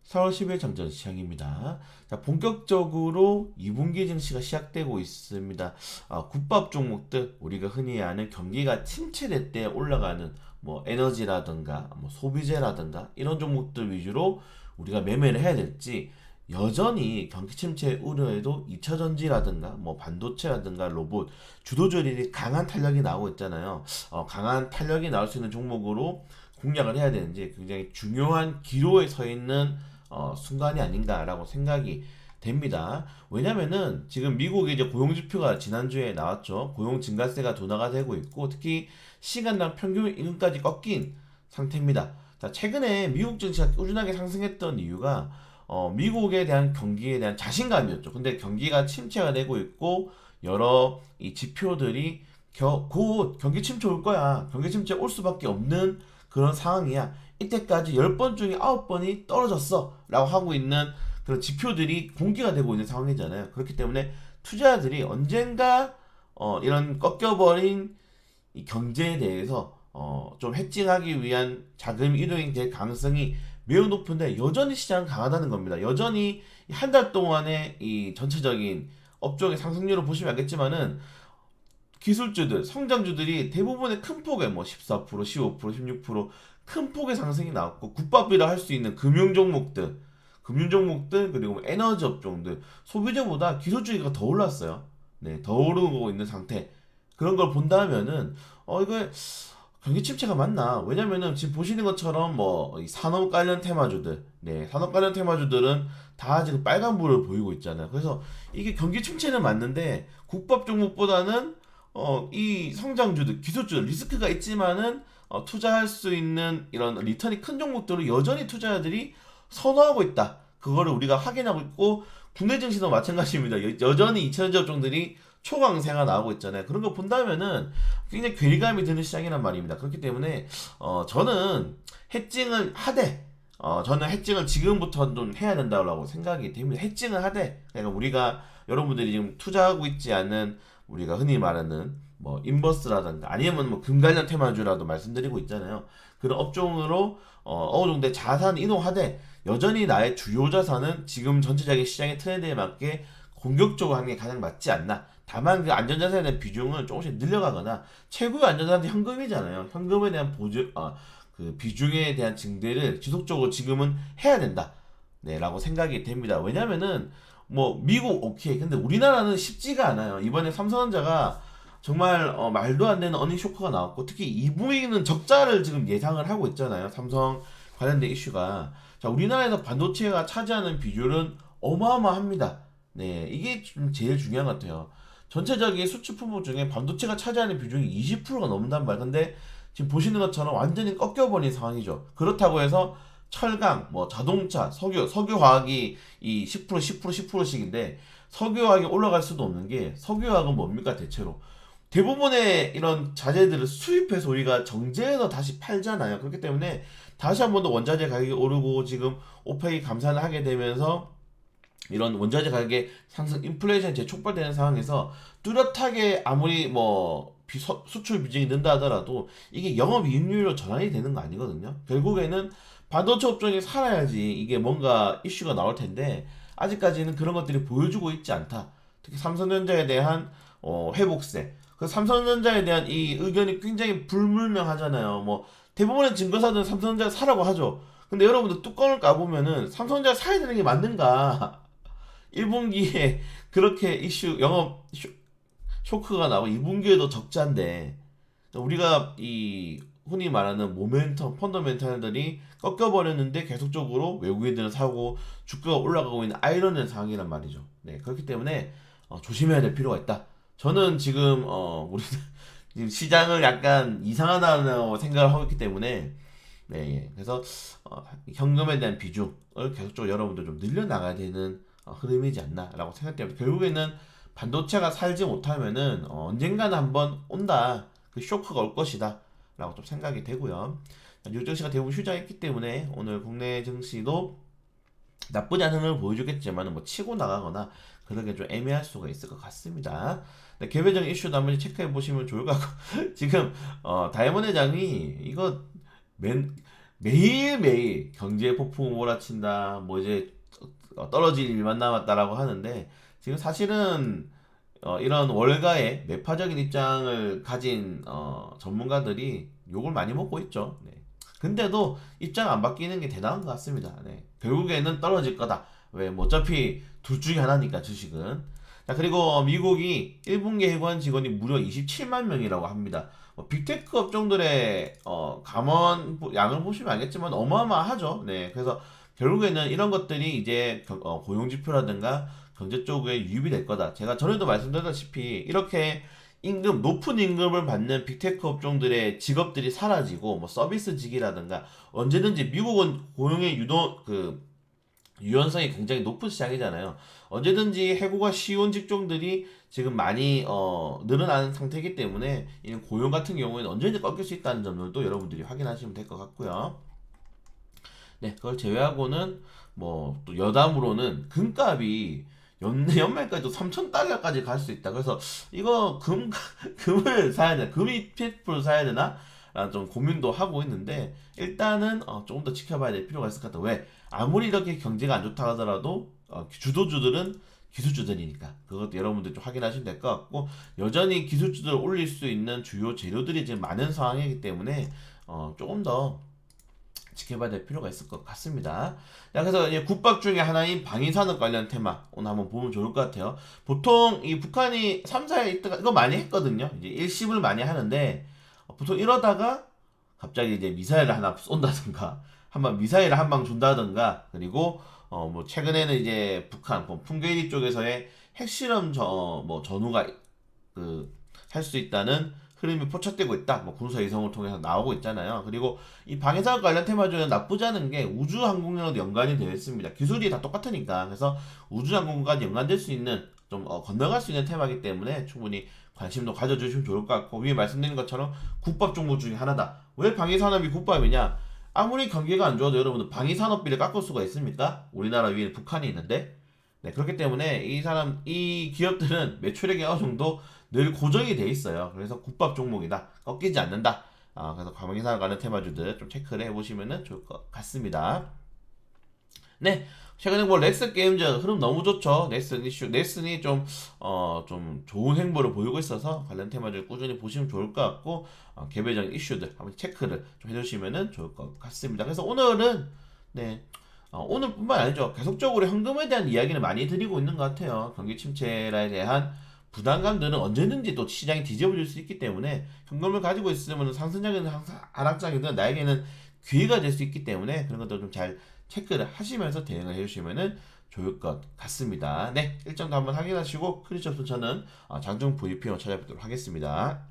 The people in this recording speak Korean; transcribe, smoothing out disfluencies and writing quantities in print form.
4월 10일 장전 시장입니다. 자, 본격적으로 2분기 증시가 시작되고 있습니다. 국밥 종목들, 우리가 흔히 아는 경기가 침체될 때 올라가는 뭐 에너지라든가 뭐 소비재라든가 이런 종목들 위주로 우리가 매매를 해야 될지, 여전히 경기 침체 우려에도 2차전지라든가 뭐 반도체라든가 로봇, 주도주들이 강한 탄력이 나오고 있잖아요. 강한 탄력이 나올 수 있는 종목으로 공략을 해야 되는지 굉장히 중요한 기로에 서 있는 순간이 아닌가라고 생각이 됩니다. 왜냐면은 지금 미국의 이제 고용 지표가 지난주에 나왔죠. 고용 증가세가 둔화가 되고 있고, 특히 시간당 평균 임금까지 꺾인 상태입니다. 자, 최근에 미국 증시가 꾸준하게 상승했던 이유가 미국에 대한 경기에 대한 자신감이었죠. 근데 경기가 침체가 되고 있고, 여러 이 지표들이 곧 경기 침체 올 거야, 경기 침체 올 수밖에 없는 그런 상황이야, 이때까지 10번 중에 9번이 떨어졌어 라고 하고 있는 그런 지표들이 공개가 되고 있는 상황이잖아요. 그렇기 때문에 투자자들이 언젠가 이런 꺾여버린 이 경제에 대해서 좀 해칭하기 위한 자금 이동이 될 가능성이 매우 높은데, 여전히 시장은 강하다는 겁니다. 여전히 한 달 동안의 이 전체적인 업종의 상승률을 보시면 알겠지만은, 기술주들, 성장주들이 대부분의 큰 폭의 뭐 14%, 15%, 16%큰 폭의 상승이 나왔고, 국밥이라 할 수 있는 금융 종목들 그리고 뭐 에너지 업종들, 소비재보다 기술주가 더 올랐어요. 네, 더 오르고 있는 상태. 그런 걸 본다면은 이거 경기 침체가 맞나? 왜냐면은 지금 보시는 것처럼 뭐이 산업 관련 테마주들, 네, 산업 관련 테마주들은 다 지금 빨간불을 보이고 있잖아요. 그래서 이게 경기 침체는 맞는데, 국밥 종목보다는 이 성장주들, 기술주들 리스크가 있지만은 투자할 수 있는 이런 리턴이 큰 종목들을 여전히 투자자들이 선호하고 있다. 그거를 우리가 확인하고 있고, 국내 증시도 마찬가지입니다. 여전히 2차전지 업종들이 초강세가 나오고 있잖아요. 그런 거 본다면은 굉장히 괴리감이 드는 시장이란 말입니다. 그렇기 때문에 저는 해칭을 하되, 저는 해칭을 지금부터 좀 해야 된다고 생각이 됩니다. 해칭을 하되, 그러니까 우리가, 여러분들이 지금 투자하고 있지 않은, 우리가 흔히 말하는 뭐 인버스라든가 아니면 뭐 금 관련 테마주라도 말씀드리고 있잖아요. 그런 업종으로 어느 정도의 자산 이동하되, 여전히 나의 주요 자산은 지금 전체적인 시장의 트렌드에 맞게 공격적으로 하는 게 가장 맞지 않나. 다만 그 안전자산에 대한 비중을 조금씩 늘려가거나, 최고의 안전자산은 현금이잖아요. 현금에 대한 그 비중에 대한 증대를 지속적으로 지금은 해야 된다. 네, 라고 생각이 됩니다. 왜냐면은 뭐 미국 오케이, 근데 우리나라는 쉽지가 않아요. 이번에 삼성전자가 정말 말도 안 되는 어닝 쇼크가 나왔고, 특히 2분기는 적자를 지금 예상을 하고 있잖아요. 삼성 관련된 이슈가. 자, 우리나라에서 반도체가 차지하는 비율은 어마어마합니다. 네, 이게 좀 제일 중요한 것 같아요. 전체적인 수출 품목 중에 반도체가 차지하는 비중이 20%가 넘는단 말. 근데 지금 보시는 것처럼 완전히 꺾여버린 상황이죠. 그렇다고 해서 철강, 뭐 자동차, 석유화학이 이 10%, 10%, 10%씩인데, 석유화학이 올라갈 수도 없는 게, 석유화학은 뭡니까 대체로? 대부분의 이런 자재들을 수입해서 우리가 정제해서 다시 팔잖아요. 그렇기 때문에 다시 한 번 더 원자재 가격이 오르고, 지금 오펙이 감산을 하게 되면서 이런 원자재 가격의 상승, 인플레이션이 재촉발되는 상황에서 뚜렷하게 아무리 뭐 수출 비중이 는다 하더라도 이게 영업이익률로 전환이 되는 거 아니거든요. 결국에는 반도체 업종이 살아야지 이게 뭔가 이슈가 나올 텐데, 아직까지는 그런 것들이 보여주고 있지 않다. 특히 삼성전자에 대한 회복세, 그 삼성전자에 대한 이 의견이 굉장히 불분명하잖아요. 뭐 대부분의 증거사들은 삼성전자 사라고 하죠. 근데 여러분들 뚜껑을 까보면은 삼성전자 사야 되는 게 맞는가? 1분기에 그렇게 쇼크가 나고 2분기에도 적자인데, 우리가 이 흔히 말하는 모멘텀 펀더멘탈들이 꺾여버렸는데 계속적으로 외국인들은 사고 주가가 올라가고 있는 아이러니한 상황이란 말이죠. 네, 그렇기 때문에 조심해야 될 필요가 있다. 저는 지금 우리 지금 시장을 약간 이상하다는 생각을 하고 있기 때문에, 네, 예. 그래서 현금에 대한 비중을 계속적으로 여러분들 좀 늘려나가야 되는 흐름이지 않나라고 생각됩니다. 결국에는 반도체가 살지 못하면은 언젠가는 한번 온다, 그 쇼크가 올 것이다 라고 좀 생각이 되고요. 뉴욕 증시가 대부분 휴장했기 때문에 오늘 국내 증시도 나쁘지 않은 흐름을 보여주겠지만 뭐 치고 나가거나 그러게 좀 애매할 수가 있을 것 같습니다. 네, 개별적인 이슈도 한번 체크해 보시면 좋을 것 같고 지금 다이아몬드 회장이 이거 맨 매일매일 경제 폭풍 몰아친다. 뭐 이제 떨어질 일만 남았다라고 하는데 지금 사실은 이런 월가의 매파적인 입장을 가진 전문가들이 욕을 많이 먹고 있죠. 네. 근데도 입장 안 바뀌는 게 대단한 것 같습니다. 네. 결국에는 떨어질 거다. 왜? 뭐 어차피 둘 중에 하나니까 주식은. 자, 그리고 미국이 1분기 해관 직원이 무려 27만 명이라고 합니다. 빅테크 업종들의 감원 양을 보시면 알겠지만 어마어마하죠. 네. 그래서 결국에는 이런 것들이 이제 고용 지표라든가 경제 쪽에 유입이 될 거다. 제가 전에도 말씀드렸다시피 이렇게 높은 임금을 받는 빅테크 업종들의 직업들이 사라지고 뭐 서비스직이라든가 언제든지 미국은 고용의 유연성이 굉장히 높은 시장이잖아요. 언제든지 해고가 쉬운 직종들이 지금 많이 늘어나는 상태이기 때문에 이 고용 같은 경우에는 언제든지 꺾일 수 있다는 점들도 여러분들이 확인하시면 될 것 같고요. 네, 그걸 제외하고는 뭐 또 여담으로는 금값이 연말까지도 3,000달러까지 갈 수 있다. 그래서 이거 금을 사야 되나? 금 ETF를 사야 되나? 라는 좀 고민도 하고 있는데 일단은 조금 더 지켜봐야 될 필요가 있을 것 같아. 왜? 아무리 이렇게 경제가 안 좋다 하더라도 주도주들은 기술주들이니까 그것도 여러분들 좀 확인하시면 될 것 같고 여전히 기술주들을 올릴 수 있는 주요 재료들이 지금 많은 상황이기 때문에 조금 더 지켜봐야 될 필요가 있을 것 같습니다. 자, 그래서 이제 국밥 중에 하나인 방위산업 관련 테마 오늘 한번 보면 좋을 것 같아요. 보통 이 북한이 3, 4일 있다가 이거 많이 했거든요. 이제 일심을 많이 하는데 보통 이러다가 갑자기 이제 미사일을 하나 쏜다든가 한번 미사일을 한 방 준다든가 그리고 뭐 최근에는 이제 북한 뭐 풍계리 쪽에서의 핵실험 뭐 전후가 할 수 있다는 흐름이 포착되고 있다. 뭐 군사 이성을 통해서 나오고 있잖아요. 그리고 이 방위사업 관련 테마 중에 나쁘지 않은 게 우주항공이랑도 연관이 되어 있습니다. 기술이 다 똑같으니까. 그래서 우주항공과 연관될 수 있는 좀 건너갈 수 있는 테마이기 때문에 충분히 관심도 가져주시면 좋을 것 같고 위에 말씀드린 것처럼 국밥 종목 중에 하나다. 왜 방위산업이 국밥이냐? 아무리 경기가 안 좋아도 여러분들 방위산업비를 깎을 수가 있습니까? 우리나라 위에 북한이 있는데 네, 그렇기 때문에 이 기업들은 매출액이 어느 정도 늘 고정이 돼 있어요. 그래서 국밥 종목이다. 꺾이지 않는다. 그래서 방위산업 관련 테마주들 좀 체크를 해보시면 좋을 것 같습니다. 네. 최근에 뭐 넥슨 게임즈 흐름 너무 좋죠. 넥슨이 좀 좋은 행보를 보이고 있어서 관련 테마를 꾸준히 보시면 좋을 것 같고, 개별적인 이슈들 한번 체크를 좀 해주시면 좋을 것 같습니다. 그래서 오늘은, 네. 오늘뿐만 아니죠. 계속적으로 현금에 대한 이야기를 많이 드리고 있는 것 같아요. 경기 침체에 대한 부담감들은 언제든지 또 시장이 뒤집어질 수 있기 때문에 현금을 가지고 있으면 상승장이든 하락장이든 나에게는 기회가 될 수 있기 때문에 그런 것도 좀 잘 체크를 하시면서 대응을 해주시면 좋을 것 같습니다. 네, 일정도 한번 확인하시고 크리처스 저는 장중 VP로 찾아뵙도록 하겠습니다.